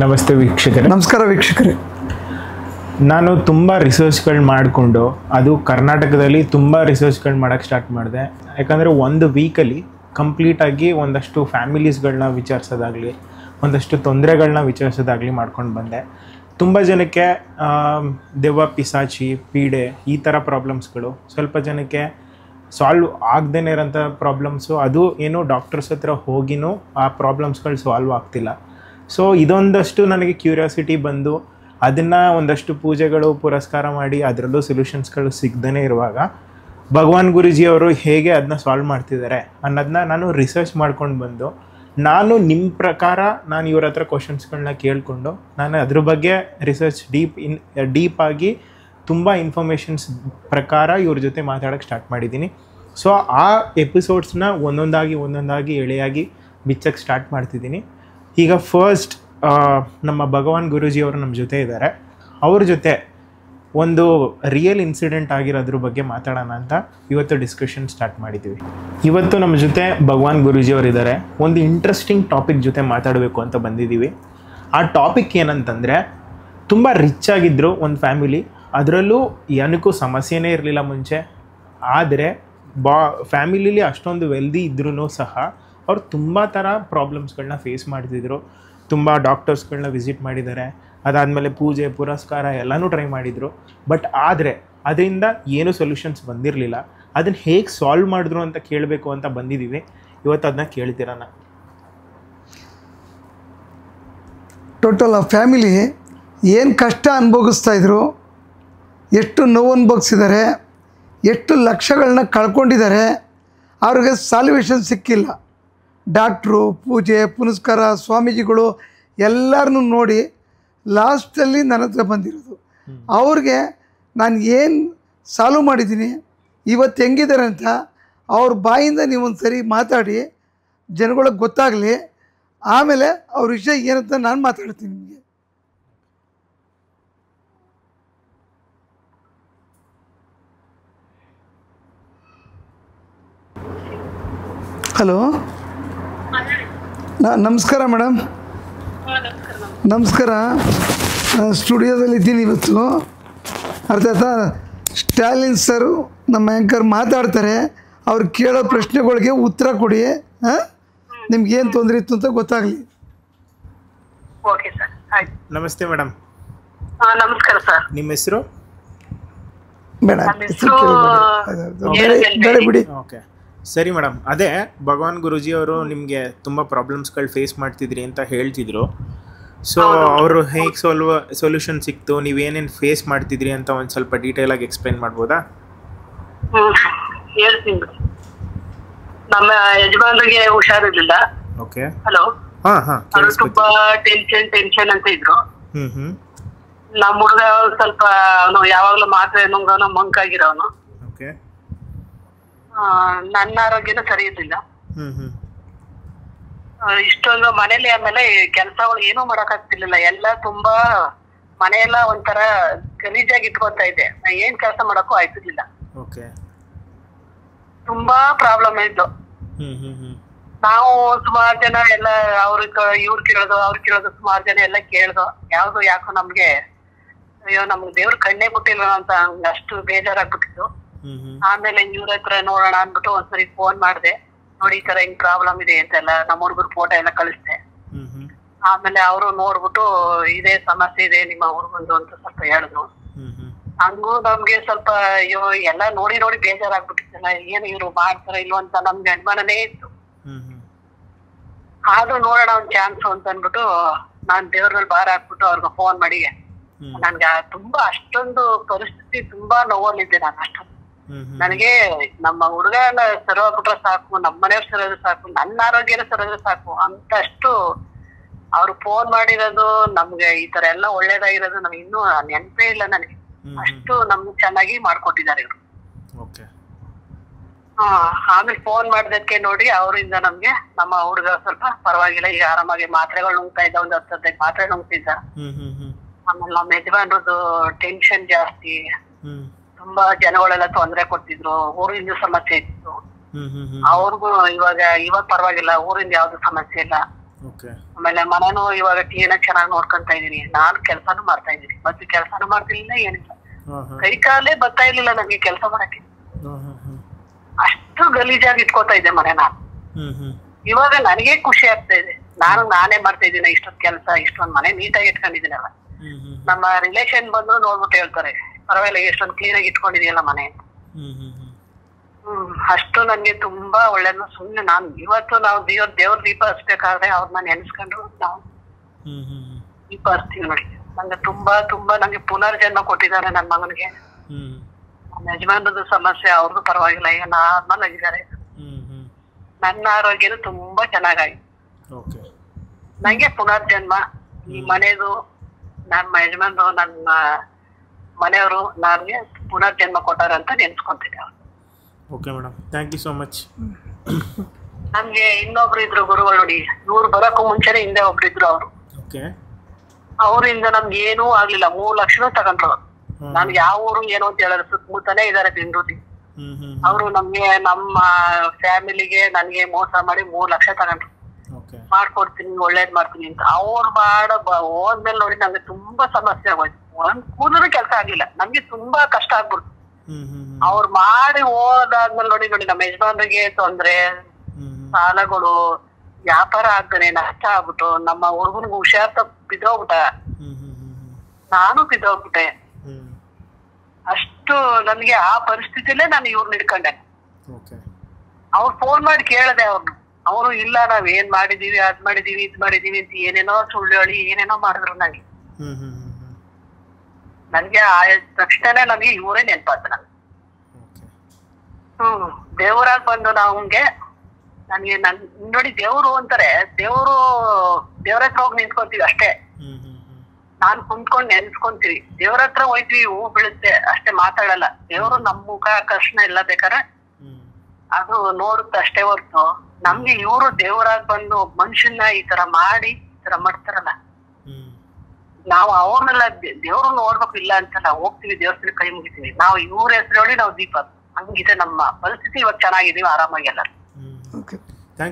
ನಮಸ್ತೆ ವೀಕ್ಷಕರೇ. ನಮಸ್ಕಾರ ವೀಕ್ಷಕರೇ. ನಾನು ತುಂಬ ರಿಸರ್ಚ್ಗಳು ಮಾಡಿಕೊಂಡು ಅದು ಕರ್ನಾಟಕದಲ್ಲಿ ತುಂಬ ರಿಸರ್ಚ್ಗಳು ಮಾಡೋಕ್ಕೆ ಸ್ಟಾರ್ಟ್ ಮಾಡಿದೆ. ಯಾಕಂದರೆ ಒಂದು ವೀಕಲ್ಲಿ ಕಂಪ್ಲೀಟಾಗಿ ಒಂದಷ್ಟು ಫ್ಯಾಮಿಲೀಸ್ಗಳನ್ನ ವಿಚಾರಿಸೋದಾಗಲಿ ಒಂದಷ್ಟು ತೊಂದರೆಗಳನ್ನ ವಿಚಾರಿಸೋದಾಗಲಿ ಮಾಡ್ಕೊಂಡು ಬಂದೆ. ತುಂಬ ಜನಕ್ಕೆ ದೆವ್ವ ಪಿಸಾಚಿ ಪೀಡೆ ಈ ಥರ ಪ್ರಾಬ್ಲಮ್ಸ್ಗಳು, ಸ್ವಲ್ಪ ಜನಕ್ಕೆ ಸಾಲ್ವ್ ಆಗದೇ ಇರೋಂಥ ಪ್ರಾಬ್ಲಮ್ಸು, ಅದು ಏನೋ ಡಾಕ್ಟರ್ಸ್ ಹತ್ರ ಹೋಗಿನೂ ಆ ಪ್ರಾಬ್ಲಮ್ಸ್ಗಳು ಸಾಲ್ವ್ ಆಗ್ತಿಲ್ಲ. ಸೊ ಇದೊಂದಷ್ಟು ನನಗೆ ಕ್ಯೂರಿಯಾಸಿಟಿ ಬಂದು ಅದನ್ನು ಒಂದಷ್ಟು ಪೂಜೆಗಳು ಪುರಸ್ಕಾರ ಮಾಡಿ ಅದರಲ್ಲೂ ಸೊಲ್ಯೂಷನ್ಸ್ಗಳು ಸಿಗದೇ ಇರುವಾಗ ಭಗವಾನ್ ಗುರೂಜಿಯವರು ಹೇಗೆ ಅದನ್ನ ಸಾಲ್ವ್ ಮಾಡ್ತಿದ್ದಾರೆ ಅನ್ನೋದನ್ನ ನಾನು ರಿಸರ್ಚ್ ಮಾಡ್ಕೊಂಡು ಬಂದು, ನಾನು ನಿಮ್ಮ ಪ್ರಕಾರ ನಾನು ಇವ್ರ ಹತ್ರ ಕ್ವಶನ್ಸ್ಗಳನ್ನ ಕೇಳಿಕೊಂಡು ನಾನು ಅದ್ರ ಬಗ್ಗೆ ರಿಸರ್ಚ್ ಡೀಪಾಗಿ ತುಂಬ ಇನ್ಫಾರ್ಮೇಷನ್ಸ್ ಪ್ರಕಾರ ಇವ್ರ ಜೊತೆ ಮಾತಾಡೋಕ್ಕೆ ಸ್ಟಾರ್ಟ್ ಮಾಡಿದ್ದೀನಿ. ಸೊ ಆ ಎಪಿಸೋಡ್ಸ್ನ ಒಂದೊಂದಾಗಿ ಎಳೆಯಾಗಿ ಬಿಚ್ಚಕ್ಕೆ ಸ್ಟಾರ್ಟ್ ಮಾಡ್ತಿದ್ದೀನಿ. ಈಗ ಫಸ್ಟ್ ನಮ್ಮ ಭಗವಾನ್ ಗುರೂಜಿಯವರು ನಮ್ಮ ಜೊತೆ ಇದ್ದಾರೆ. ಅವ್ರ ಜೊತೆ ಒಂದು ರಿಯಲ್ ಇನ್ಸಿಡೆಂಟ್ ಆಗಿರೋದ್ರ ಬಗ್ಗೆ ಮಾತಾಡೋಣ ಅಂತ ಇವತ್ತು ಡಿಸ್ಕಷನ್ ಸ್ಟಾರ್ಟ್ ಮಾಡಿದ್ದೀವಿ. ಇವತ್ತು ನಮ್ಮ ಜೊತೆ ಭಗವಾನ್ ಗುರೂಜಿಯವರು ಇದ್ದಾರೆ. ಒಂದು ಇಂಟ್ರೆಸ್ಟಿಂಗ್ ಟಾಪಿಕ್ ಜೊತೆ ಮಾತಾಡಬೇಕು ಅಂತ ಬಂದಿದ್ದೀವಿ. ಆ ಟಾಪಿಕ್ ಏನಂತಂದರೆ, ತುಂಬ ರಿಚ್ ಆಗಿದ್ದರು ಒಂದು ಫ್ಯಾಮಿಲಿ, ಅದರಲ್ಲೂ ಏನಕ್ಕೂ ಸಮಸ್ಯೆನೇ ಇರಲಿಲ್ಲ ಮುಂಚೆ. ಆದರೆ ಫ್ಯಾಮಿಲಿಲಿ ಅಷ್ಟೊಂದು ವೆಲ್ದಿ ಇದ್ರೂ ಸಹ ಅವ್ರು ತುಂಬ ಥರ ಪ್ರಾಬ್ಲಮ್ಸ್ಗಳನ್ನ ಫೇಸ್ ಮಾಡ್ತಿದ್ರು. ತುಂಬ ಡಾಕ್ಟರ್ಸ್ಗಳನ್ನ ವಿಸಿಟ್ ಮಾಡಿದ್ದಾರೆ, ಅದಾದಮೇಲೆ ಪೂಜೆ ಪುರಸ್ಕಾರ ಎಲ್ಲನೂ ಟ್ರೈ ಮಾಡಿದರು. ಬಟ್ ಆದರೆ ಅದರಿಂದ ಏನೂ ಸೊಲ್ಯೂಷನ್ಸ್ ಬಂದಿರಲಿಲ್ಲ. ಅದನ್ನು ಹೇಗೆ ಸಾಲ್ವ್ ಮಾಡಿದ್ರು ಅಂತ ಕೇಳಬೇಕು ಅಂತ ಬಂದಿದ್ದೀವಿ. ಇವತ್ತು ಅದನ್ನ ಕೇಳ್ತಿರೋಣ. ಟೋಟಲ್ ಆ ಫ್ಯಾಮಿಲಿ ಏನು ಕಷ್ಟ ಅನುಭವಿಸ್ತಾಯಿದ್ರು, ಎಷ್ಟು ನೋವು ಅನುಭವಿಸಿದ್ದಾರೆ, ಎಷ್ಟು ಲಕ್ಷಗಳನ್ನ ಕಳ್ಕೊಂಡಿದ್ದಾರೆ, ಅವ್ರಿಗೆ ಸಾಲ್ವೇಷನ್ ಸಿಕ್ಕಿಲ್ಲ. ಡಾಕ್ಟ್ರು, ಪೂಜೆ ಪುನಸ್ಕಾರ, ಸ್ವಾಮೀಜಿಗಳು ಎಲ್ಲರನ್ನೂ ನೋಡಿ ಲಾಸ್ಟಲ್ಲಿ ನನ್ನ ಹತ್ರ ಬಂದಿರೋದು. ಅವ್ರಿಗೆ ನಾನು ಏನು ಸಾಲ್ವ್ ಮಾಡಿದ್ದೀನಿ, ಇವತ್ತು ಹೆಂಗಿದ್ದಾರೆ ಅಂತ ಅವ್ರ ಬಾಯಿಂದ ನೀವೊಂದು ಸರಿ ಮಾತಾಡಿ ಜನಗಳಿಗೆ ಗೊತ್ತಾಗಲಿ. ಆಮೇಲೆ ಅವ್ರ ವಿಷಯ ಏನಂತ ನಾನು ಮಾತಾಡ್ತೀನಿ ನಿಮಗೆ. ಹಲೋ, ನಮಸ್ಕಾರ ಮೇಡಮ್. ನಮಸ್ಕಾರ. ಸ್ಟುಡಿಯೋದಲ್ಲಿ ಇದ್ದೀನಿ ಇವತ್ತು. ಅರ್ಥ ಆಯ್ತಾ? ಸ್ಟಾಲಿನ್ ಸರು ನಮ್ಮ ಆ್ಯಂಕರ್ ಮಾತಾಡ್ತಾರೆ. ಅವ್ರು ಕೇಳೋ ಪ್ರಶ್ನೆಗಳಿಗೆ ಉತ್ತರ ಕೊಡಿ. ನಿಮ್ಗೇನು ತೊಂದರೆ ಇತ್ತು ಅಂತ ಗೊತ್ತಾಗಲಿ. ಓಕೆ ಸರ್, ಆಯ್ತು. ನಮಸ್ತೆ ಮೇಡಮ್. ನಮಸ್ಕಾರ ಸರ್. ನಿಮ್ಮ ಹೆಸರು? ಬೇಡ, ಬೇಡ ಬಿಡಿ. ಓಕೆ, ಸರಿ ಮೇಡಮ್. ಅದೇ ಭಗವಾನ್ ಗುರೂಜಿಯವರು ನಿಮಗೆ ತುಂಬ ಪ್ರಾಬ್ಲಮ್ಸ್ಗಳು ಫೇಸ್ ಮಾಡ್ತಿದ್ರಿ ಅಂತ ಹೇಳ್ತಿದ್ರು. ಸೊ ಅವರು ಹೇಗೆ ಸೊಲ್ಯೂಷನ್ ಸಿಕ್ತು, ನೀವೇನೇನು ಫೇಸ್ ಮಾಡ್ತಿದ್ರಿ ಅಂತ ಒಂದು ಸ್ವಲ್ಪ ಡೀಟೇಲಾಗಿ ಎಕ್ಸ್ಪ್ಲೈನ್ ಮಾಡ್ಬೋದಾ? ಹೇಳ್ತೀನಿ. ನಮ್ಮ ಯಜಮಾನ್ರಿಗೆ ಹುಷಾರಿರ್ಲಿಲ್ಲ. ಓಕೆ. ಹಲೋ. ಅವರು ತುಂಬಾ ಟೆನ್ಷನ್ ಅಂತ ಇದ್ರು. ನಮ್ಮ ಹುಡುಗ ಸ್ವಲ್ಪ ಅವನು ಯಾವಾಗ್ಲೂ ಮಾತ್ರೆ ನುಂಗವನು, ಮಂಕಾಗಿರೋನು. ಓಕೆ. ನನ್ನ ಆರೋಗ್ಯನೂ ಸರಿ ಇರ್ಲಿಲ್ಲ. ಇಷ್ಟೊಂದು ಮನೇಲಿ ಆಮೇಲೆ ಕೆಲಸಗಳು ಏನೂ ಮಾಡಕ್ ಆಗ್ತಿರ್ಲಿಲ್ಲ. ಎಲ್ಲ ತುಂಬಾ ಮನೆಯೆಲ್ಲ ಒಂಥರ ಗಲೀಜಾಗಿ ಇಟ್ಕೊತಾ ಇದ್ದೆ. ನಾ ಏನ್ ಕೆಲಸ ಮಾಡಕ್ಕೂ ಆಯ್ತಿರ್ಲಿಲ್ಲ. ತುಂಬಾ ಪ್ರಾಬ್ಲಮ್ ಇದ್ದು. ನಾವು ಸುಮಾರು ಜನ ಎಲ್ಲ ಇವ್ರು ಕೇಳೋದು ಸುಮಾರು ಜನ ಎಲ್ಲ ಕೇಳ್ದು. ಯಾವ್ದು ಯಾಕೋ ನಮ್ಗೆ ಅಯ್ಯೋ ನಮ್ಗೆ ದೇವ್ರ ಕಣ್ಣೇ ಬಿಟ್ಟಿಲ್ಲ ಅಂತ ಅಷ್ಟು ಬೇಜಾರಾಗ್ಬಿಟ್ಟಿತ್ತು. ಆಮೇಲೆ ಇವ್ರ ಹತ್ರ ನೋಡೋಣ ಅಂದ್ಬಿಟ್ಟು ಒಂದ್ಸರಿ ಫೋನ್ ಮಾಡಿದೆ. ನೋಡಿ ಈ ತರ ಹಿಂಗ್ ಪ್ರಾಬ್ಲಮ್ ಇದೆ ಅಂತೆಲ್ಲ ನಮ್ಮ ಹುಡುಗರು ಫೋಟೋ ಎಲ್ಲ ಕಳಿಸ್ದೆ. ಆಮೇಲೆ ಅವರು ನೋಡ್ಬಿಟ್ಟು ಇದೇ ಸಮಸ್ಯೆ ಇದೆ ನಿಮ್ಮ ಹುಡುಗಂದು ಅಂತ ಸ್ವಲ್ಪ ಹೇಳಿದ್ರು. ಹಂಗೂ ನಮ್ಗೆ ಸ್ವಲ್ಪ ಅಯ್ಯೋ ಎಲ್ಲ ನೋಡಿ ಬೇಜಾರಾಗ್ಬಿಟ್ಟಿತ್ತಲ್ಲ, ಏನ್ ಇವ್ರು ಮಾಡ್ತಾರ ಇಲ್ವ ಅಂತ ನಮ್ಗೆ ಅನುಮಾನನೇ ಇತ್ತು. ಆದ್ರೂ ನೋಡೋಣ ಒಂದ್ ಚಾನ್ಸ್ ಅಂತ ಅನ್ಬಿಟ್ಟು ನಾನ್ ದೇವ್ರಲ್ಲಿ ಭಾರ ಹಾಕ್ಬಿಟ್ಟು ಅವ್ರಿಗೆ ಫೋನ್ ಮಾಡಿ, ನನ್ಗೆ ತುಂಬಾ ಅಷ್ಟೊಂದು ಪರಿಸ್ಥಿತಿ ತುಂಬಾ ನೋವಲ್ಲಿದ್ದೆ ನಾನು. ಅಷ್ಟೊಂದು ನನಗೆ ನಮ್ಮ ಹುಡುಗನ ಸರೋಗ್ಬಿಟ್ರೆ ಸಾಕು, ನಮ್ಮ ಮನೆಯವ್ರು ಸರೋದ್ರೆ ಸಾಕು, ನನ್ನ ಆರೋಗ್ಯನ ಸರೋದ್ರೆ ಸಾಕು ಅಂತ ಅಷ್ಟು ಅವ್ರು ಫೋನ್ ಮಾಡಿರೋದು, ನಮ್ಗೆ ಈ ತರ ಎಲ್ಲ ಒಳ್ಳೇದಾಗಿರೋದು ನಮ್ಗೆ ಇನ್ನೂ ನೆನಪೇ ಇಲ್ಲ ನನಗೆ. ಅಷ್ಟು ನಮ್ಗೆ ಚೆನ್ನಾಗಿ ಮಾಡ್ಕೊಟ್ಟಿದ್ದಾರೆ ಇವ್ರು. ಆಮೇಲೆ ಫೋನ್ ಮಾಡಿದಕ್ಕೆ ನೋಡಿ ಅವರಿಂದ ನಮ್ಗೆ ನಮ್ಮ ಹುಡುಗ ಸ್ವಲ್ಪ ಪರವಾಗಿಲ್ಲ, ಈಗ ಆರಾಮಾಗಿ ಮಾತ್ರೆಗಳು ನುಂಗ್ತಾ ಇದ್ದ, ಒಂದ್ 10-15 ಮಾತ್ರೆ ನುಂಗ್ತಿದ್ದ. ಆಮೇಲೆ ನಮ್ಮ ಯಜಮಾನ್ರದ್ದು ಟೆನ್ಷನ್ ಜಾಸ್ತಿ, ತುಂಬಾ ಜನಗಳೆಲ್ಲ ತೊಂದರೆ ಕೊಡ್ತಿದ್ರು, ಊರಿಂದ ಸಮಸ್ಯೆ ಇತ್ತು. ಅವ್ರಿಗೂ ಇವಾಗ ಪರವಾಗಿಲ್ಲ, ಊರಿಂದ ಯಾವ್ದು ಸಮಸ್ಯೆ ಇಲ್ಲ. ಓಕೆ. ಆಮೇಲೆ ಮನೇನು ಇವಾಗ ಕ್ಲೀನಾಗಿ ಚೆನ್ನಾಗಿ ನೋಡ್ಕೊಂತ ಇದೀನಿ. ನಾನು ಕೆಲಸನೂ ಮಾಡ್ತಾ ಇದೀನಿ, ಮತ್ತೆ ಕೆಲಸನೂ ಮಾಡ್ತಿರ್ಲಿಲ್ಲ, ಏನಿಲ್ಲ, ಕೈ ಕಾಲೇ ಬರ್ತಾ ಇರ್ಲಿಲ್ಲ ನಮ್ಗೆ ಕೆಲಸ ಮಾಡಕ್ಕೆ. ಅಷ್ಟು ಗಲೀಜಾಗಿ ಇಟ್ಕೋತಾ ಇದ್ದೆ ಮನೆ ನಾನು. ಇವಾಗ ನನಗೆ ಖುಷಿ ಆಗ್ತಾ ಇದೆ, ನಾನೇ ಮಾಡ್ತಾ ಇದ್ದೀನಿ ಇಷ್ಟೊಂದು ಕೆಲಸ, ಇಷ್ಟೊಂದು ಮನೆ ನೀಟಾಗಿ ಇಟ್ಕೊಂಡಿದ್ದೀನಲ್ಲ. ನಮ್ಮ ರಿಲೇಷನ್ ಬಂದ್ರು ನೋಡ್ಬಿಟ್ಟು ಹೇಳ್ತಾರೆ, ಪರವಾಗಿಲ್ಲ ಎಷ್ಟೊಂದು ಕ್ಲೀನ್ ಆಗಿ ಇಟ್ಕೊಂಡಿದೆಯಲ್ಲ ಮನೆ. ಅಷ್ಟು ನನ್ಗೆ ತುಂಬಾ ಒಳ್ಳೇದು. ಸುಮ್ನೆ ನಾನು ಇವತ್ತು ನಾವು ದೇವ್ರ ದೀಪ ಹಚ್ಬೇಕಾದ್ರೆ ಅವ್ರನ್ನ ನೆನೆಸ್ಕೊಂಡು ನಾವು ದೀಪ ಹಚ್ತೀವಿ ನೋಡಿ. ನಂಗೆ ತುಂಬಾ ನಂಗೆ ಪುನರ್ಜನ್ಮ ಕೊಟ್ಟಿದ್ದಾರೆ ನನ್ನ ಮಗನಿಗೆ. ನನ್ನ ಯಜಮಾನದ ಸಮಸ್ಯೆ ಅವ್ರದ್ದು ಪರವಾಗಿಲ್ಲ, ಈಗ ನಾರ್ಮಲ್ ಆಗಿದ್ದಾರೆ. ನನ್ನ ಆರೋಗ್ಯನು ತುಂಬಾ ಚೆನ್ನಾಗಾಗಿ ನಂಗೆ ಪುನರ್ಜನ್ಮ ಈ ಮನೆದು, ನನ್ನ ಯಜಮಾನ್ರು, ನನ್ನ ಮನೆಯವರು ನನಗೆ ಪುನರ್ಜನ್ಮ ಕೊಟ್ಟಾರ ಅಂತ ನೆನ್ಸ್ಕೊಂತೀನಿ. Okay madam, thank you so much. ನಮ್ಗೆ ಇನ್ನೊಬ್ರು ಇದ್ರು ಗುರುಗಳು ನೋಡಿ, ಇವ್ರು ಬರೋಕ್ಕೂ ಮುಂಚೆನೆ ಹಿಂದೆ ಒಬ್ರು ಇದ್ರು. ಅವರಿಂದ ನಮ್ಗೆ ಏನೂ ಆಗ್ಲಿಲ್ಲ, 3 ಲಕ್ಷ ತಗೊಂಡ್ರು. ನನ್ಗೆ ಯಾವ ಊರು ಏನು ಅಂತ ಹೇಳಿದ್ರು, ಸುತ್ತಮುತ್ತನೇ ಇದಾರೆ ಬೆಂಗಳೂರಿಗೆ. ಅವರು ನಮ್ಗೆ ನಮ್ಮ ಫ್ಯಾಮಿಲಿಗೆ ನನ್ಗೆ ಮೋಸ ಮಾಡಿ 3 ಲಕ್ಷ ತಗೊಂಡ್ರು. ಮಾಡ್ಕೊಡ್ತೀನಿ, ಒಳ್ಳೇದ್ ಮಾಡ್ತೀನಿ ಅಂತ. ಅವ್ರು ಹೋದ್ಮೇಲೆ ನೋಡಿ ನಂಗೆ ತುಂಬಾ ಸಮಸ್ಯೆ ಆಗೋಯ್ತು. ಒಂದ್ ಕೂದಲು ಕೆಲಸ ಆಗ್ಲಿಲ್ಲ, ನಮ್ಗೆ ತುಂಬಾ ಕಷ್ಟ ಆಗ್ಬಿಡ್ತು. ಅವ್ರು ಮಾಡಿ ಹೋದಾದ್ಮೇಲೆ ನೋಡಿ ನಮ್ಮ ಯಜಮಾನ್ರಿಗೆ ತೊಂದ್ರೆ, ಸಾಲಗಳು, ವ್ಯಾಪಾರ ಆಗ್ತಾನೆ ನಷ್ಟ ಆಗ್ಬಿಟ್ಟು, ನಮ್ಮ ಹುಡುಗನಿಗೆ ಹುಷಾರ್ ಬಿದ್ದೋಗ್ಬಿಟ್ಟ, ನಾನು ಬಿದ್ದೋಗ್ಬಿಟ್ಟೆ. ಅಷ್ಟು ನನ್ಗೆ ಆ ಪರಿಸ್ಥಿತಿಲೇ ನಾನು ಇವ್ರನ್ನ ಹಿಡ್ಕೊಂಡೆ. ಅವ್ರು ಫೋನ್ ಮಾಡಿ ಕೇಳದೆ ಅವರು ಇಲ್ಲ, ನಾವ್ ಏನ್ ಮಾಡಿದೀವಿ, ಅದ್ ಮಾಡಿದೀವಿ, ಇದ್ ಮಾಡಿದೀವಿ ಅಂತ ಏನೇನೋ ಸುಳ್ಳು ಹೇಳಿ ಏನೇನೋ ಮಾಡಿದ್ರು. ನನ್ಗೆ ಆ ತಕ್ಷಣ ನನ್ಗೆ ಇವರೇ ನೆನಪಾತ. ದೇವರಾಗ್ ಬಂದು ನನ್ಗೆ ನೋಡಿ, ದೇವ್ರು ಅಂತಾರೆ, ದೇವ್ರ ಹತ್ರ ಹೋಗಿ ನಿಂತ್ಕೊಂತೀವಿ ಅಷ್ಟೇ. ನಾನ್ ಕುಂತ್ಕೊಂಡ್ ನೆನ್ಸ್ಕೊಂತೀವಿ, ದೇವ್ರ ಹತ್ರ ಹೋಯ್ತೀವಿ, ಹೂ ಬೀಳುತ್ತೆ ಅಷ್ಟೇ, ಮಾತಾಡಲ್ಲ. ದೇವ್ರು ನಮ್ ಮುಖ ಕರ್ಷಣ ಎಲ್ಲ ಬೇಕಾರೆ ಅದು ನೋಡುತ್ತೆ ಅಷ್ಟೇ ಹೊರ್ತು, ನಮ್ಗೆ ಇವ್ರು ದೇವರಾಗ್ ಬಂದು ಮನುಷ್ಯನ ಈ ತರ ಮಾಡಿ ಈ ತರ ಮಾಡ್ತಾರಲ್ಲ, ನಾವು ಅವ್ರನ್ನೆಲ್ಲ ದೇವ್ರು ನೋಡ್ಬೇಕು ಇಲ್ಲ ಅಂತಲ್ಲ, ಹೋಗ್ತೀವಿ ದೇವಸ್ಥಾನ ಕೈ ಮುಗಿತೀವಿ. ನಾವು ಇವ್ರ ಹೆಸರು ಹೇಳಿ ನಾವು ದೀಪ. ಹಂಗಿದೆ ನಮ್ಮ ಪರಿಸ್ಥಿತಿ. ಇವಾಗ ಚೆನ್ನಾಗಿದೀವಿ, ಆರಾಮಾಗಿ ಎಲ್ಲರೂ.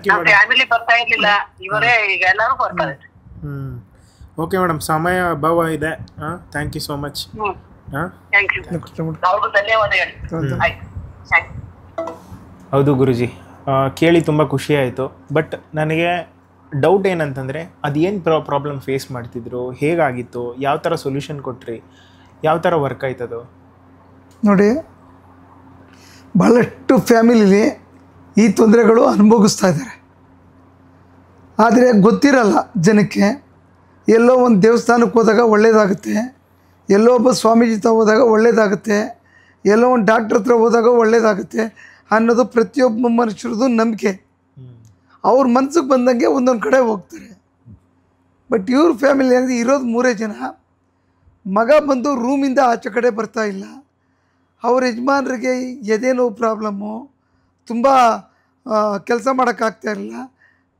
ನಮ್ಮ ಫ್ಯಾಮಿಲಿ ಬರ್ತಾ ಇರ್ಲಿಲ್ಲ, ಇವರೇ ಈಗ ಎಲ್ಲರೂ ಬರ್ತಾರೆ. ಓಕೆ ಮೇಡಮ್, ಸಮಯ ಅಭಾವ ಇದೆ. Thank you so much. Thank you, ಅವ್ರಿಗೂ ಧನ್ಯವಾದ ಹೇಳಿ. ಹೌದು ಗುರುಜಿ, ಕೇಳಿ ತುಂಬ ಖುಷಿ ಆಯಿತು. ಬಟ್ ನನಗೆ ಡೌಟ್ ಏನಂತಂದರೆ, ಅದೇನು ಪ್ರಾಬ್ಲಮ್ ಫೇಸ್ ಮಾಡ್ತಿದ್ರು, ಹೇಗಾಗಿತ್ತು, ಯಾವ ಥರ ಸೊಲ್ಯೂಷನ್ ಕೊಟ್ರಿ, ಯಾವ ಥರ ವರ್ಕ್ ಆಯ್ತದು? ನೋಡಿ, ಭಾಳಷ್ಟು ಫ್ಯಾಮಿಲಿಲಿ ಈ ತೊಂದರೆಗಳು ಅನುಭವಿಸ್ತಾ ಇದ್ದಾರೆ. ಆದರೆ ಗೊತ್ತಿರಲ್ಲ ಜನಕ್ಕೆ. ಎಲ್ಲೋ ಒಂದು ದೇವಸ್ಥಾನಕ್ಕೆ ಹೋದಾಗ ಒಳ್ಳೆಯದಾಗುತ್ತೆ, ಎಲ್ಲೋ ಒಬ್ಬ ಸ್ವಾಮೀಜಿ ಹತ್ರ ಹೋದಾಗ ಒಳ್ಳೆಯದಾಗುತ್ತೆ, ಎಲ್ಲೋ ಒಂದು ಡಾಕ್ಟ್ರ್ ಹತ್ರ ಹೋದಾಗ ಒಳ್ಳೆಯದಾಗುತ್ತೆ ಅನ್ನೋದು ಪ್ರತಿಯೊಬ್ಬ ಮನುಷ್ಯರದು ನಂಬಿಕೆ. ಅವ್ರ ಮನ್ಸಿಗೆ ಬಂದಂಗೆ ಒಂದೊಂದು ಕಡೆ ಹೋಗ್ತಾರೆ. ಬಟ್ ಇವ್ರ ಫ್ಯಾಮಿಲಿ ಅಂದರೆ ಇರೋದು 3 ಜನ. ಮಗ ಬಂದು ರೂಮಿಂದ ಆಚೆ ಕಡೆ ಬರ್ತಾ ಇಲ್ಲ. ಅವ್ರ ಯಜಮಾನರಿಗೆ ಎದೆ ನೋವು ಪ್ರಾಬ್ಲಮ್ಮು, ತುಂಬ ಕೆಲಸ ಮಾಡೋಕ್ಕಾಗ್ತಾ ಇರಲಿಲ್ಲ.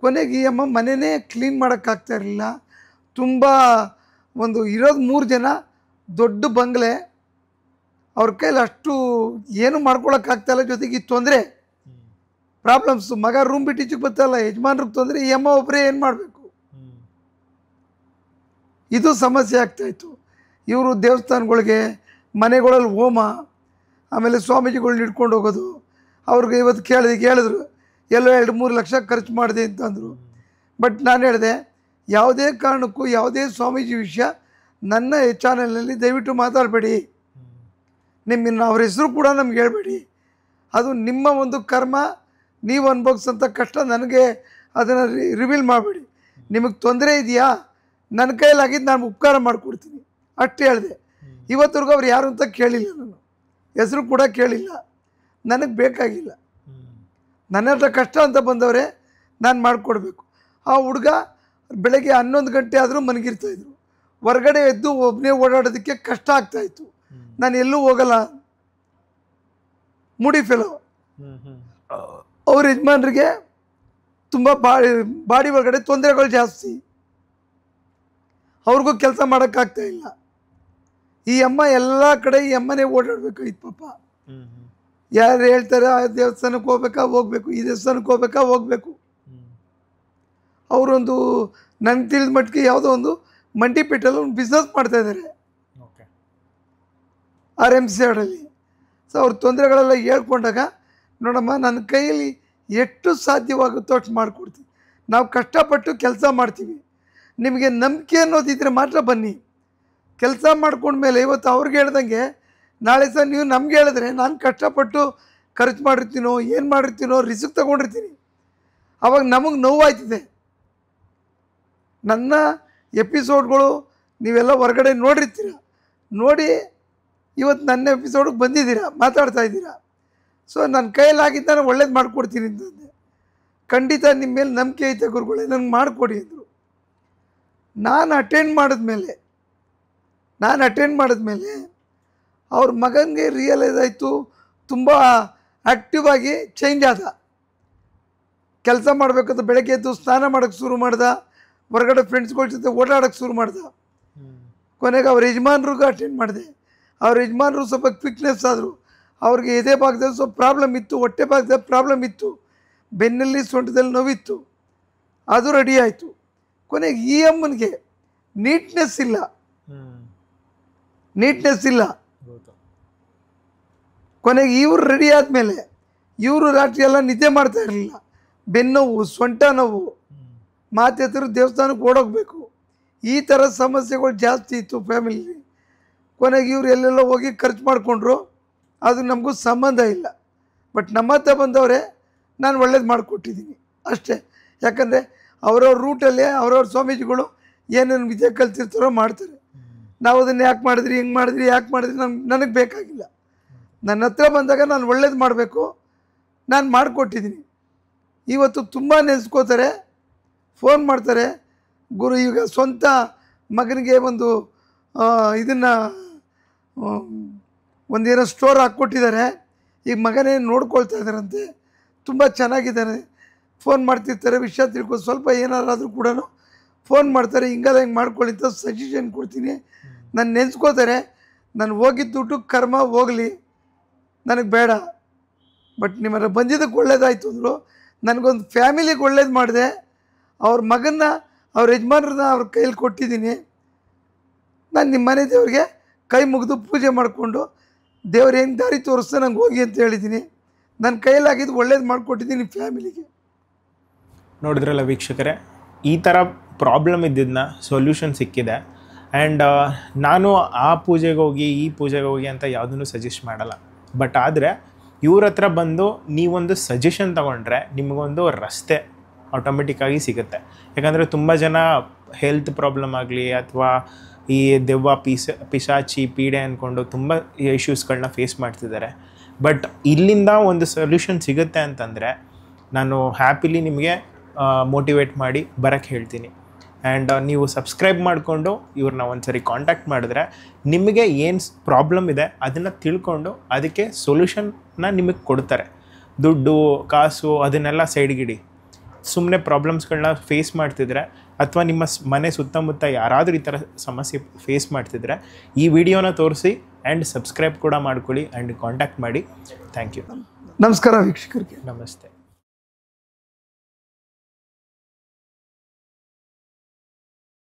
ಕೊನೆಗೆ ಈ ಅಮ್ಮ ಮನೆಯೇ ಕ್ಲೀನ್ ಮಾಡೋಕ್ಕಾಗ್ತಾ ಇರಲಿಲ್ಲ. ತುಂಬ ಇರೋದು 3 ಜನ, ದೊಡ್ಡ ಬಂಗ್ಲೆ, ಅವ್ರ ಕೈಲಿ ಅಷ್ಟು ಏನು ಮಾಡ್ಕೊಳಕ್ಕಾಗ್ತಾಯಿಲ್ಲ. ಜೊತೆಗೆ ಈ ತೊಂದರೆ ಪ್ರಾಬ್ಲಮ್ಸು, ಮಗ ರೂಮ್ ಬಿಟ್ಟು ಈಚೆಗೆ ಬರ್ತಾಯಿಲ್ಲ, ಯಜಮಾನ್ರಿಗೆ ತೊಂದರೆ, ಈ ಅಮ್ಮ ಒಬ್ಬರೇ ಏನು ಮಾಡಬೇಕು, ಇದು ಸಮಸ್ಯೆ ಆಗ್ತಾಯಿತ್ತು. ಇವರು ದೇವಸ್ಥಾನಗಳಿಗೆ, ಮನೆಗಳಲ್ಲಿ ಹೋಮ, ಆಮೇಲೆ ಸ್ವಾಮೀಜಿಗಳ್ನ ಹಿಡ್ಕೊಂಡು ಹೋಗೋದು. ಅವ್ರಿಗೆ ಇವತ್ತು ಕೇಳಿದ್ರು, ಎಲ್ಲೋ 2-3 ಲಕ್ಷ ಖರ್ಚು ಮಾಡಿದೆ ಅಂತಂದರು. ಬಟ್ ನಾನು ಹೇಳಿದೆ, ಯಾವುದೇ ಕಾರಣಕ್ಕೂ ಯಾವುದೇ ಸ್ವಾಮೀಜಿ ವಿಷಯ ನನ್ನ ಚಾನಲ್ನಲ್ಲಿ ದಯವಿಟ್ಟು ಮಾತಾಡಬೇಡಿ. ಅವ್ರ ಹೆಸರು ಕೂಡ ನಮ್ಗೆ ಹೇಳ್ಬೇಡಿ. ಅದು ನಿಮ್ಮ ಒಂದು ಕರ್ಮ, ನೀವು ಅನುಭವಿಸೋಂಥ ಕಷ್ಟ, ನನಗೆ ಅದನ್ನು ರಿವೀಲ್ ಮಾಡಬೇಡಿ. ನಿಮಗೆ ತೊಂದರೆ ಇದೆಯಾ, ನನ್ನ ಕೈಲಾಗಿದ್ದು ನಾನು ಉಪಕಾರ ಮಾಡಿಕೊಡ್ತೀನಿ ಅಷ್ಟೇ ಹೇಳಿದೆ. ಇವತ್ತರೆಗೂ ಅವ್ರು ಯಾರು ಅಂತ ಕೇಳಿಲ್ಲ, ನಾನು ಹೆಸರು ಕೂಡ ಕೇಳಿಲ್ಲ, ನನಗೆ ಬೇಕಾಗಿಲ್ಲ. ನನ್ನ ಹತ್ರ ಕಷ್ಟ ಅಂತ ಬಂದವರೇ ನಾನು ಮಾಡಿಕೊಡ್ಬೇಕು. ಆ ಹುಡುಗ ಬೆಳಗ್ಗೆ 11 ಗಂಟೆ ಆದರೂ ಮನಗಿರ್ತಾಯಿದ್ರು. ಹೊರಗಡೆ ಎದ್ದು ಒಬ್ಬನೇ ಓಡಾಡೋದಕ್ಕೆ ಕಷ್ಟ ಆಗ್ತಾಯಿತ್ತು. ನಾನು ಎಲ್ಲೂ ಹೋಗಲ್ಲ, ಮೂಡಿ ಫೆಲೋ. ಅವ್ರ ಯಜಮಾನ್ರಿಗೆ ತುಂಬ ಬಾಡಿ ಒಳಗಡೆ ತೊಂದರೆಗಳು ಜಾಸ್ತಿ, ಅವ್ರಿಗೂ ಕೆಲಸ ಮಾಡೋಕ್ಕಾಗ್ತಾ ಇಲ್ಲ. ಈ ಅಮ್ಮ ಎಲ್ಲ ಕಡೆ ಈ ಅಮ್ಮನೇ ಓಡಾಡಬೇಕಾಗಿತ್ತು ಪಾಪ. ಯಾರು ಹೇಳ್ತಾರೆ ಆ ದೇವಸ್ಥಾನಕ್ಕೆ ಹೋಗ್ಬೇಕಾ ಹೋಗ್ಬೇಕು, ಈ ದೇವಸ್ಥಾನಕ್ಕೆ ಹೋಗ್ಬೇಕಾ ಹೋಗ್ಬೇಕು. ಅವರೊಂದು ನನಗೆ ತಿಳಿದ ಮಟ್ಟಿಗೆ ಯಾವುದೋ ಒಂದು ಮಂಡಿಪೇಟೆಯಲ್ಲಿ ಒಂದು ಬಿಸ್ನೆಸ್ ಮಾಡ್ತಾಯಿದ್ದಾರೆ ಓಕೆ RMC ರೋಡಲ್ಲಿ. ಸೊ ಅವ್ರ ತೊಂದರೆಗಳೆಲ್ಲ ಹೇಳ್ಕೊಂಡಾಗ ನೋಡಮ್ಮ ನನ್ನ ಕೈಯಲ್ಲಿ ಎಷ್ಟು ಸಾಧ್ಯವಾಗುತ್ತೋ ಅಷ್ಟು ಮಾಡಿಕೊಡ್ತೀವಿ. ನಾವು ಕಷ್ಟಪಟ್ಟು ಕೆಲಸ ಮಾಡ್ತೀವಿ, ನಿಮಗೆ ನಂಬಿಕೆ ಅನ್ನೋದಿದ್ರೆ ಮಾತ್ರ ಬನ್ನಿ. ಕೆಲಸ ಮಾಡ್ಕೊಂಡ್ಮೇಲೆ ಇವತ್ತು ಅವ್ರಿಗೆ ಹೇಳ್ದಂಗೆ ನಾಳೆ ಸಹ ನೀವು ನಮ್ಗೆ ಹೇಳಿದ್ರೆ ನಾನು ಕಷ್ಟಪಟ್ಟು ಖರ್ಚು ಮಾಡಿರ್ತೀನೋ ಏನು ಮಾಡಿರ್ತೀನೋ ರಿಸ್ಕ್ ತೊಗೊಂಡಿರ್ತೀನಿ, ಆವಾಗ ನಮಗೆ ನೋವಾಯ್ತಿದೆ. ನನ್ನ ಎಪಿಸೋಡ್ಗಳು ನೀವೆಲ್ಲ ಹೊರಗಡೆ ನೋಡಿರ್ತೀರ, ನೋಡಿ ಇವತ್ತು ನನ್ನ ಎಪಿಸೋಡಿಗೆ ಬಂದಿದ್ದೀರಾ, ಮಾತಾಡ್ತಾ ಇದ್ದೀರಾ. ಸೊ ನನ್ನ ಕೈಯಲ್ಲಾಗಿದ್ದು ನಾನು ಒಳ್ಳೇದು ಮಾಡಿಕೊಡ್ತೀನಿ ಅಂತಂದೆ. ಖಂಡಿತ ನಿಮ್ಮ ಮೇಲೆ ನಂಬಿಕೆ ಐತೆ ಗುರುಗಳೇ, ನನಗೆ ಮಾಡಿಕೊಡಿ ಅಂದರು. ನಾನು ಅಟೆಂಡ್ ಮಾಡಿದ್ಮೇಲೆ ಅವ್ರ ಮಗನಿಗೆ ರಿಯಲೈಸ್ ಆಯಿತು, ತುಂಬ ಆ್ಯಕ್ಟಿವ್ ಆಗಿ ಚೇಂಜ್ ಆದ. ಕೆಲಸ ಮಾಡಬೇಕಂತ ಬೆಳಗ್ಗೆ ಎದ್ದು ಸ್ನಾನ ಮಾಡೋಕ್ಕೆ ಶುರು ಮಾಡ್ದ, ಹೊರಗಡೆ ಫ್ರೆಂಡ್ಸ್ಗಳ ಜೊತೆ ಓಡಾಡೋಕ್ಕೆ ಶುರು ಮಾಡ್ದ. ಕೊನೆಗೆ ಅವ್ರ ಯಜಮಾನ್ರಿಗೂ ಅಟೆಂಡ್ ಮಾಡಿದೆ. ಅವ್ರ ಯಜಮಾನರು ಸ್ವಲ್ಪ ಕ್ವಿಕ್ನೆಸ್ ಆದರು. ಅವ್ರಿಗೆ ಎದೆ ಭಾಗದಲ್ಲಿ ಸ್ವಲ್ಪ ಪ್ರಾಬ್ಲಮ್ ಇತ್ತು, ಹೊಟ್ಟೆ ಭಾಗದಲ್ಲಿ ಪ್ರಾಬ್ಲಮ್ ಇತ್ತು, ಬೆನ್ನಲ್ಲಿ ಸೊಂಟದಲ್ಲಿ ನೋವಿತ್ತು, ಅದು ರೆಡಿ ಆಯಿತು. ಕೊನೆಗೆ ಈ ಅಮ್ಮನಿಗೆ ನೀಟ್ನೆಸ್ ಇಲ್ಲ. ಕೊನೆಗೆ ಇವರು ರೆಡಿ ಆದಮೇಲೆ ಇವರು ರಾತ್ರಿ ಎಲ್ಲ ನಿದ್ದೆ ಮಾಡ್ತಾ ಇರಲಿಲ್ಲ. ಬೆನ್ನೋವು, ಸೊಂಟ ನೋವು, ಮಾತೆತ್ತರು ದೇವಸ್ಥಾನಕ್ಕೆ ಓಡೋಗಬೇಕು, ಈ ಥರ ಸಮಸ್ಯೆಗಳು ಜಾಸ್ತಿ ಇತ್ತು ಫ್ಯಾಮಿಲಿ. ಕೊನೆಗೆ ಇವರು ಎಲ್ಲೆಲ್ಲೋ ಹೋಗಿ ಖರ್ಚು ಮಾಡಿಕೊಂಡ್ರು, ಅದು ನಮಗೂ ಸಂಬಂಧ ಇಲ್ಲ. ಬಟ್ ನಮ್ಮ ಹತ್ರ ಬಂದವರೇ ನಾನು ಒಳ್ಳೇದು ಮಾಡಿಕೊಟ್ಟಿದ್ದೀನಿ ಅಷ್ಟೇ. ಯಾಕಂದರೆ ಅವ್ರವ್ರ ರೂಟಲ್ಲೇ ಅವ್ರವ್ರ ಸ್ವಾಮೀಜಿಗಳು ಏನೇನು ವಿದ್ಯೆ ಕಲ್ತಿರ್ತಾರೋ ಮಾಡ್ತಾರೆ. ನಾವು ಅದನ್ನು ಯಾಕೆ ಮಾಡಿದ್ರಿ, ಹೆಂಗೆ ಮಾಡಿದ್ರಿ, ಯಾಕೆ ಮಾಡಿದ್ರಿ ನನಗೆ ಬೇಕಾಗಿಲ್ಲ. ನನ್ನ ಹತ್ರ ಬಂದಾಗ ನಾನು ಒಳ್ಳೇದು ಮಾಡಬೇಕು, ನಾನು ಮಾಡಿಕೊಟ್ಟಿದ್ದೀನಿ. ಇವತ್ತು ತುಂಬ ನೆನೆಸ್ಕೋತಾರೆ, ಫೋನ್ ಮಾಡ್ತಾರೆ. ಗುರು ಈಗ ಸ್ವಂತ ಮಗನಿಗೆ ಒಂದು ಇದನ್ನು ಒಂದೇನೋ ಸ್ಟೋರ್ ಹಾಕ್ಕೊಟ್ಟಿದ್ದಾರೆ, ಈಗ ಮಗನೇ ನೋಡ್ಕೊಳ್ತಾ ಇದ್ದಾರಂತೆ, ತುಂಬ ಚೆನ್ನಾಗಿದ್ದಾನೆ. ಫೋನ್ ಮಾಡ್ತಿರ್ತಾರೆ, ವಿಷಯ ತಿಳ್ಕೊಂಡು ಸ್ವಲ್ಪ ಏನಾರಾದರೂ ಕೂಡ ಫೋನ್ ಮಾಡ್ತಾರೆ, ಹಿಂಗೆಲ್ಲ ಹಿಂಗೆ ಮಾಡ್ಕೊಳ್ಳಿ ಅಂತ ಸಜೆಷನ್ ಕೊಡ್ತೀನಿ. ನಾನು ನೆನೆಸ್ಕೋತಾರೆ, ನಾನು ಹೋಗಿದ್ದು ದುಡ್ಡು ಕರ್ಮ ಹೋಗಲಿ, ನನಗೆ ಬೇಡ. ಬಟ್ ನಿಮ್ಮನ್ನ ಬಂದಿದ್ದಕ್ಕೆ ಒಳ್ಳೇದಾಯಿತು ಅಂದರು. ನನಗೊಂದು ಫ್ಯಾಮಿಲಿಗೆ ಒಳ್ಳೇದು ಮಾಡಿದೆ. ಅವ್ರ ಮಗನ್ನ, ಅವ್ರ ಯಜಮಾನ್ರನ್ನ ಅವ್ರ ಕೈಯಲ್ಲಿ ಕೊಟ್ಟಿದ್ದೀನಿ. ನಾನು ನಿಮ್ಮ ಮನೆ ದೇವ್ರಿಗೆ ಕೈ ಮುಗಿದು ಪೂಜೆ ಮಾಡಿಕೊಂಡು ದೇವ್ರು ಹೆಂಗೆ ದಾರಿ ತೋರಿಸ್ತಾ ನಂಗೆ ಹೋಗಿ ಅಂತ ಹೇಳಿದ್ದೀನಿ. ನನ್ನ ಕೈಯಲ್ಲಾಗಿದ್ದು ಒಳ್ಳೇದು ಮಾಡಿಕೊಟ್ಟಿದ್ದೀನಿ ಫ್ಯಾಮಿಲಿಗೆ. ನೋಡಿದ್ರಲ್ಲ ವೀಕ್ಷಕರೇ, ಈ ಥರ ಪ್ರಾಬ್ಲಮ್ ಇದ್ದಿದ್ದನ್ನ ಸೊಲ್ಯೂಷನ್ ಸಿಕ್ಕಿದೆ. ಆ್ಯಂಡ್ ನಾನು ಆ ಪೂಜೆಗೆ ಹೋಗಿ ಈ ಪೂಜೆಗೆ ಹೋಗಿ ಅಂತ ಯಾವುದನ್ನು ಸಜೆಸ್ಟ್ ಮಾಡಲ್ಲ. ಬಟ್ ಆದರೆ ಇವ್ರ ಹತ್ರ ಬಂದು ನೀವೊಂದು ಸಜೆಷನ್ ತೊಗೊಂಡ್ರೆ ನಿಮಗೊಂದು ರಸ್ತೆ ಆಟೋಮೆಟಿಕ್ಕಾಗಿ ಸಿಗುತ್ತೆ. ಯಾಕಂದರೆ ತುಂಬ ಜನ ಹೆಲ್ತ್ ಪ್ರಾಬ್ಲಮ್ ಆಗಲಿ ಅಥವಾ ಈ ದೆವ್ವ ಪಿಶಾಚಿ ಪೀಡೆ ಅಂದ್ಕೊಂಡು ತುಂಬ ಇಶ್ಯೂಸ್ಗಳನ್ನ ಫೇಸ್ ಮಾಡ್ತಿದ್ದಾರೆ. ಬಟ್ ಇಲ್ಲಿಂದ ಒಂದು ಸೊಲ್ಯೂಷನ್ ಸಿಗುತ್ತೆ ಅಂತಂದರೆ ನಾನು ಹ್ಯಾಪಿಲಿ ನಿಮಗೆ ಮೋಟಿವೇಟ್ ಮಾಡಿ ಬರೋಕ್ಕೆ ಹೇಳ್ತೀನಿ. ಆ್ಯಂಡ್ ನೀವು ಸಬ್ಸ್ಕ್ರೈಬ್ ಮಾಡಿಕೊಂಡು ಇವ್ರನ್ನ ಒಂದು ಸರಿ ಕಾಂಟ್ಯಾಕ್ಟ್ ಮಾಡಿದ್ರೆ ನಿಮಗೆ ಏನು ಪ್ರಾಬ್ಲಮ್ ಇದೆ ಅದನ್ನು ತಿಳ್ಕೊಂಡು ಅದಕ್ಕೆ ಸೊಲ್ಯೂಷನ್ನ ನಿಮಗೆ ಕೊಡ್ತಾರೆ. ದುಡ್ಡು ಕಾಸು ಅದನ್ನೆಲ್ಲ ಸೈಡ್ಗಿಡಿ. ಸುಮ್ಮನೆ ಪ್ರಾಬ್ಲಮ್ಸ್ಗಳನ್ನ ಫೇಸ್ ಮಾಡ್ತಿದ್ರೆ ಅಥವಾ ನಿಮ್ಮ ಮನೆ ಸುತ್ತಮುತ್ತ ಯಾರಾದರೂ ಈ ಥರ ಸಮಸ್ಯೆ ಫೇಸ್ ಮಾಡ್ತಿದ್ರೆ ಈ ವಿಡಿಯೋನ ತೋರಿಸಿ ಆ್ಯಂಡ್ ಸಬ್ಸ್ಕ್ರೈಬ್ ಕೂಡ ಮಾಡ್ಕೊಳ್ಳಿ ಆ್ಯಂಡ್ ಕಾಂಟ್ಯಾಕ್ಟ್ ಮಾಡಿ. Thank you. ನಮಸ್ಕಾರ ವೀಕ್ಷಕರಿಗೆ. ನಮಸ್ತೆ.